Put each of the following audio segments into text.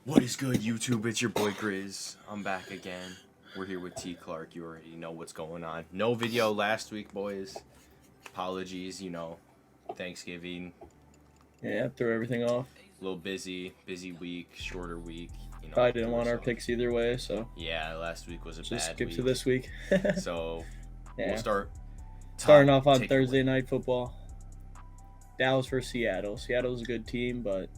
What is good, YouTube? It's your boy Grizz. I'm back again. We're here with T. Clark. You already know what's going on. No video last week, boys. Apologies, Thanksgiving. Yeah, threw everything off. A little busy week, shorter week. Probably didn't want our picks either way, so yeah, last week was a just bad skip week. to this week. So yeah. We'll starting off on Thursday night football. Dallas versus Seattle. Seattle's a good team, but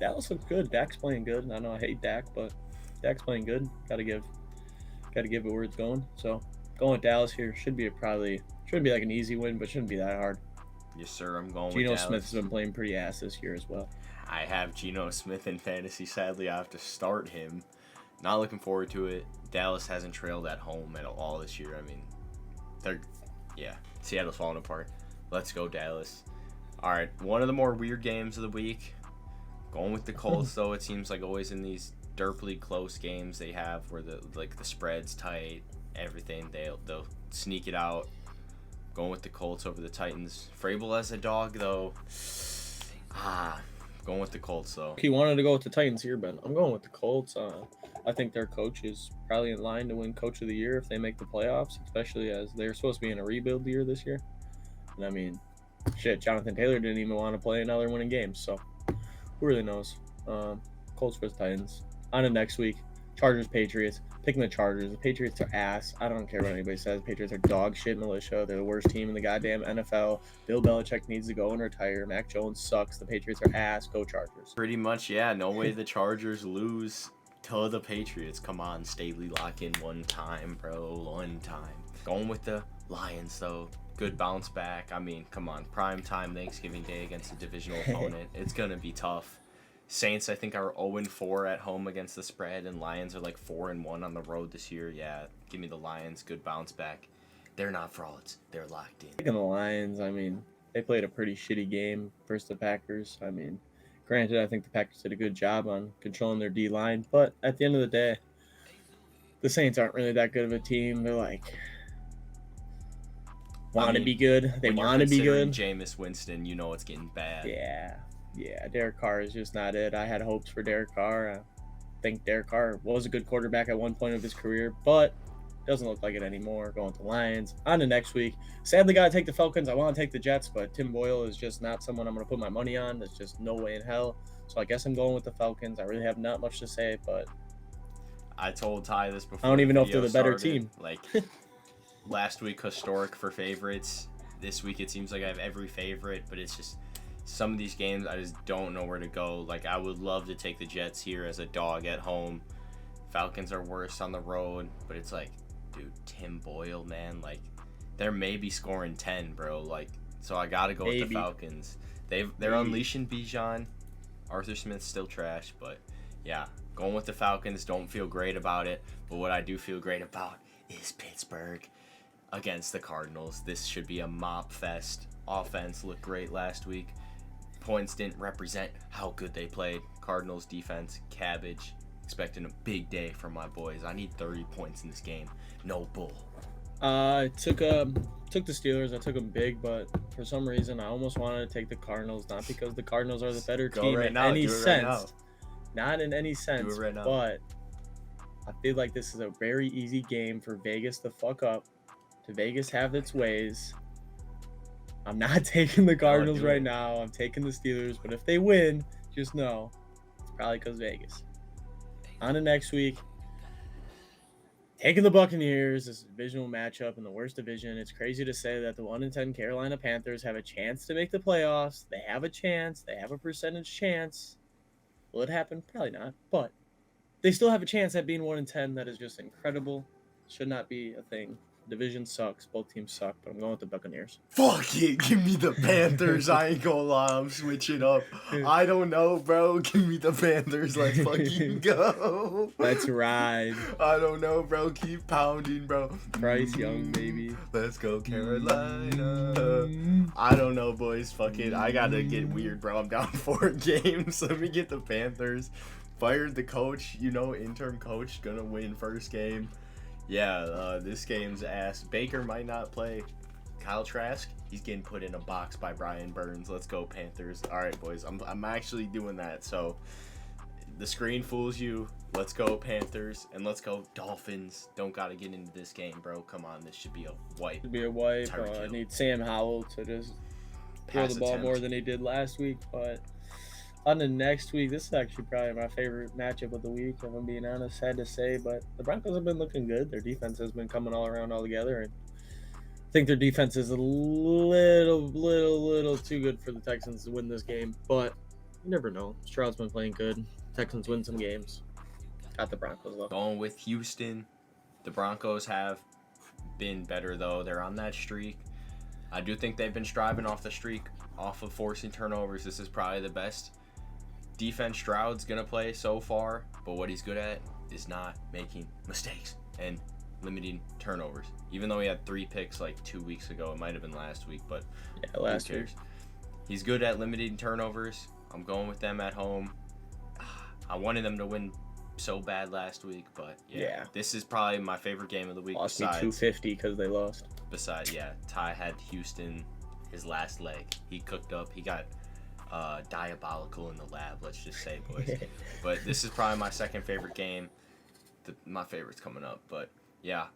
Dallas looks good. Dak's playing good. I know I hate Dak, but Dak's playing good. Gotta give it where it's going. So going with Dallas here shouldn't be like an easy win, but shouldn't be that hard. Yes, sir. I'm going with Geno Dallas. Smith's been playing pretty ass this year as well. I have Geno Smith in fantasy. Sadly, I have to start him. Not looking forward to it. Dallas hasn't trailed at home at all this year. I mean, Seattle's falling apart. Let's go, Dallas. All right, one of the more weird games of the week. Going with the Colts, though. It seems like always in these derpily close games they have where the spread's tight, everything, they'll sneak it out. Going with the Colts over the Titans. Vrabel as a dog, though. Going with the Colts, though. He wanted to go with the Titans here, but I'm going with the Colts. I think their coach is probably in line to win Coach of the Year if they make the playoffs, especially as they're supposed to be in a rebuild year this year. And I mean, shit, Jonathan Taylor didn't even want to play another winning game, so who really knows? Colts versus Titans. On to next week. Chargers, Patriots. Picking the Chargers. The Patriots are ass. I don't care what anybody says. Patriots are dog shit militia. They're the worst team in the goddamn NFL. Bill Belichick needs to go and retire. Mac Jones sucks. The Patriots are ass. Go Chargers. Pretty much, yeah. No way the Chargers lose to the Patriots. Come on, Staley, lock in one time, bro. One time. Going with the Lions, though. Good bounce back. I mean, come on. Prime time Thanksgiving Day against a divisional opponent. It's going to be tough. Saints, I think, are 0-4 at home against the spread, and Lions are like 4-1 on the road this year. Yeah, give me the Lions. Good bounce back. They're not frauds. They're locked in. Picking the Lions, I mean, they played a pretty shitty game versus the Packers. I mean, granted, I think the Packers did a good job on controlling their D-line, but at the end of the day, the Saints aren't really that good of a team. They're like, want to be good. They want to be good. Jameis Winston, you know it's getting bad. Yeah, Derek Carr is just not it. I had hopes for Derek Carr. I think Derek Carr was a good quarterback at one point of his career, but doesn't look like it anymore. Going to Lions. On to next week. Sadly, got to take the Falcons. I want to take the Jets, but Tim Boyle is just not someone I'm going to put my money on. There's just no way in hell. So I guess I'm going with the Falcons. I really have not much to say, but I told Ty this before. I don't even know if they're the better team. Like, last week, historic for favorites. This week, it seems like I have every favorite, but it's just some of these games, I just don't know where to go. Like, I would love to take the Jets here as a dog at home. Falcons are worse on the road, but it's like, dude, Tim Boyle, man, like, they're maybe scoring 10, bro. Like, so I got to go with the Falcons. They're unleashing Bijan. Arthur Smith's still trash, but yeah, going with the Falcons. Don't feel great about it, but what I do feel great about is Pittsburgh against the Cardinals. This should be a mop fest. Offense looked great last week. Points didn't represent how good they played. Cardinals defense, cabbage. Expecting a big day from my boys. I need 30 points in this game. No bull. I took the Steelers. I took them big, but for some reason I almost wanted to take the Cardinals. Not because the Cardinals are the better team in any sense. Not in any sense. But I feel like this is a very easy game for Vegas to fuck up. To Vegas have its ways. I'm not taking the Cardinals right now. I'm taking the Steelers. But if they win, just know it's probably because Vegas. On to next week. Taking the Buccaneers. This is a divisional matchup in the worst division. It's crazy to say that the 1-10 Carolina Panthers have a chance to make the playoffs. They have a chance. They have a percentage chance. Will it happen? Probably not. But they still have a chance at being 1-10. That is just incredible. Should not be a thing. Division sucks. Both teams suck, but I'm going with the Buccaneers. Fuck it. Give me the Panthers. I ain't gonna lie. I'm switching up. I don't know, bro. Give me the Panthers. Let's fucking go. Let's ride. I don't know, bro. Keep pounding, bro. Bryce Young, baby. Let's go, Carolina. I don't know, boys. Fuck it. I gotta get weird, bro. I'm down 4 games. Let me get the Panthers. Fired the coach. Interim coach. Gonna win first game. Yeah, this game's ass. Baker might not play. Kyle Trask, he's getting put in a box by Brian Burns. Let's go, Panthers. All right, boys. I'm actually doing that. So the screen fools you. Let's go Panthers and let's go Dolphins. Don't gotta get into this game, bro. Come on, this should be a wipe. Should be a wipe. I need Sam Howell to just throw the ball more than he did last week. But on the next week, this is actually probably my favorite matchup of the week, if I'm being honest. Sad to say, but the Broncos have been looking good. Their defense has been coming all around all together, and I think their defense is a little too good for the Texans to win this game. But you never know. Stroud's been playing good. Texans win some games. Got the Broncos though. Going with Houston. The Broncos have been better though. They're on that streak. I do think they've been striving off the streak, off of forcing turnovers. This is probably the best defense Stroud's gonna play so far. But what he's good at is not making mistakes and limiting turnovers. Even though he had 3 picks like 2 weeks ago, it might have been last week, but yeah, last week. He's good at limiting turnovers. I'm going with them at home. I wanted them to win so bad last week, but yeah, this is probably my favorite game of the week. Lost me 250 because they lost. Besides, Ty had Houston his last leg. He cooked up. He got diabolical in the lab, let's just say, boys. But this is probably my second favorite game. My favorite's coming up, but yeah.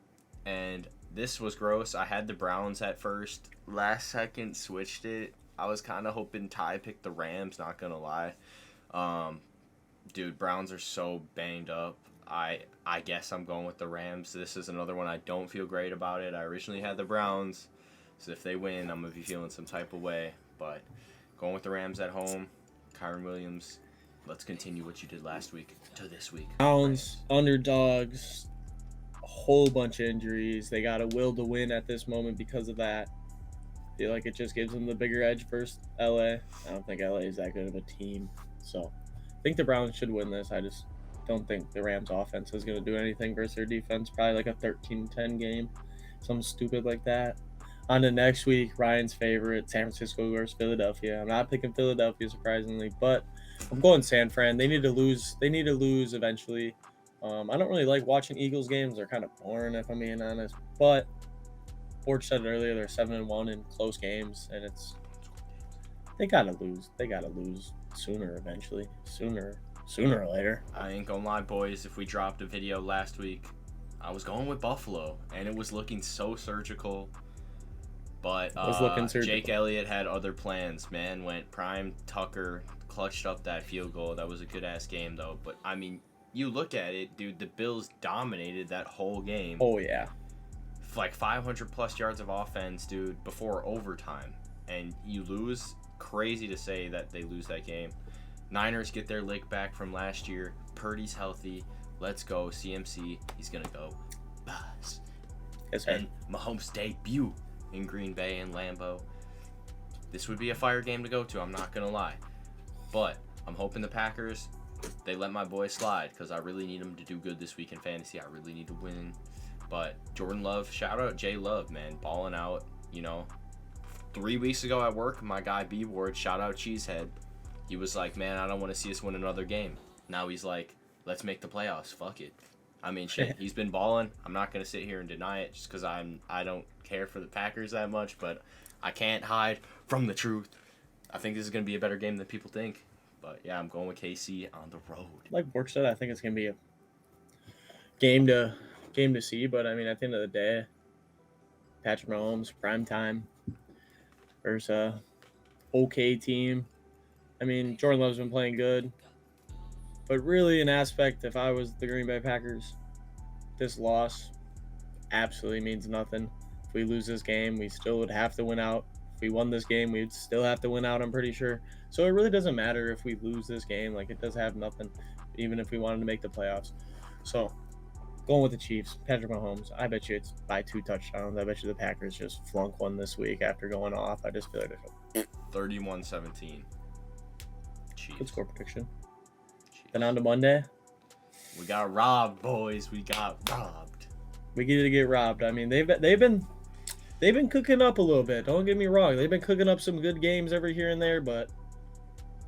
And this was gross. I had the Browns at first. Last second switched it. I was kind of hoping Ty picked the Rams, not gonna lie. Dude, Browns are so banged up. I guess I'm going with the Rams. This is another one I don't feel great about it. I originally had the Browns, so if they win, I'm going to be feeling some type of way. But going with the Rams at home, Kyron Williams, let's continue what you did last week to this week. Browns, underdogs, a whole bunch of injuries. They got a will to win at this moment because of that. I feel like it just gives them the bigger edge versus LA. I don't think LA is that good of a team, so I think the Browns should win this. I just don't think the Rams offense is going to do anything versus their defense. Probably like a 13-10 game, something stupid like that. On the next week, Ryan's favorite, San Francisco versus Philadelphia. I'm not picking Philadelphia, surprisingly, but I'm going San Fran. They need to lose. They need to lose eventually. I don't really like watching Eagles games. They're kind of boring, if I'm being honest. But Borch said it earlier, they're 7-1 in close games, and they gotta lose. They gotta lose sooner eventually. Sooner or later. I ain't gonna lie, boys. If we dropped a video last week, I was going with Buffalo, and it was looking so surgical. But Jake Elliott had other plans. Man went prime Tucker, clutched up that field goal. That was a good-ass game, though. But, I mean, you look at it, dude, the Bills dominated that whole game. Oh, yeah. Like 500-plus yards of offense, dude, before overtime. And you lose. Crazy to say that they lose that game. Niners get their lick back from last year. Purdy's healthy. Let's go. CMC. He's going to go buzz. Yes, and Mahomes' debut in Green Bay and Lambeau. This would be a fire game to go to, I'm not going to lie. But I'm hoping the Packers, they let my boy slide because I really need him to do good this week in fantasy. I really need to win. But Jordan Love, shout out Jay Love, man. Balling out, 3 weeks ago at work, my guy B-Ward, shout out Cheesehead. He was like, man, I don't want to see us win another game. Now he's like, let's make the playoffs. Fuck it. I mean, shit, he's been balling. I'm not going to sit here and deny it just because I don't care for the Packers that much, but I can't hide from the truth. I think this is going to be a better game than people think. But, yeah, I'm going with KC on the road. Like Bork said, I think it's going to be a game to see, but, I mean, at the end of the day, Patrick Mahomes, prime time versus a okay team. I mean, Jordan Love's been playing good. But really, an aspect, if I was the Green Bay Packers, this loss absolutely means nothing. If we lose this game, we still would have to win out. If we won this game, we'd still have to win out, I'm pretty sure. So it really doesn't matter if we lose this game. Like, it does have nothing, even if we wanted to make the playoffs. So, going with the Chiefs, Patrick Mahomes, I bet you it's by 2 touchdowns. I bet you the Packers just flunk one this week after going off. I just feel like they're 31-17. Chiefs. Good score prediction. Then on to Monday. We got robbed, boys. We got robbed. We get to get robbed. I mean, they've been cooking up a little bit. Don't get me wrong. They've been cooking up some good games every here and there, but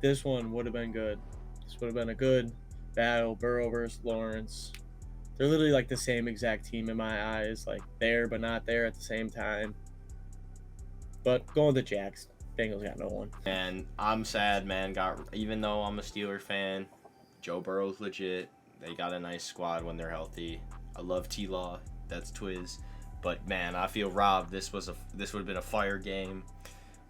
this one would have been good. This would have been a good battle. Burrow versus Lawrence. They're literally like the same exact team in my eyes. Like there, but not there at the same time. But going with the Jacks. Bengals got no one. And I'm sad, man. Even though I'm a Steeler fan, Joe Burrow's legit. They got a nice squad when they're healthy. I love T-Law. That's Twiz. But, man, I feel robbed. This would have been a fire game.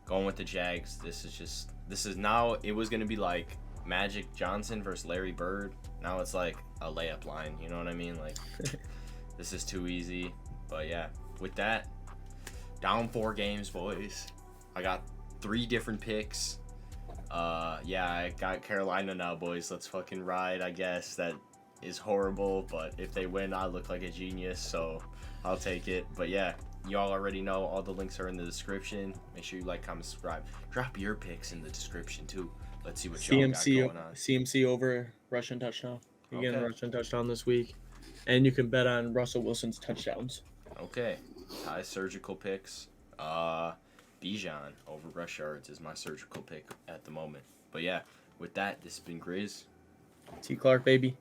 Going with the Jags. It was going to be like Magic Johnson versus Larry Bird. Now it's like a layup line. You know what I mean? Like, this is too easy. But, yeah, with that, down 4 games, boys. I got 3 different picks. I got Carolina now, boys. Let's fucking ride, I guess. That is horrible, but if they win, I look like a genius, so I'll take it. But yeah, y'all already know all the links are in the description. Make sure you like, comment, subscribe. Drop your picks in the description too. Let's see what y'all got going on. CMC over rushing touchdown. You get a rushing touchdown this week, and you can bet on Russell Wilson's touchdowns. Okay, Ty surgical picks. Bijan over rush yards is my surgical pick at the moment. But yeah, with that, this has been Grizz. T. Clark, baby.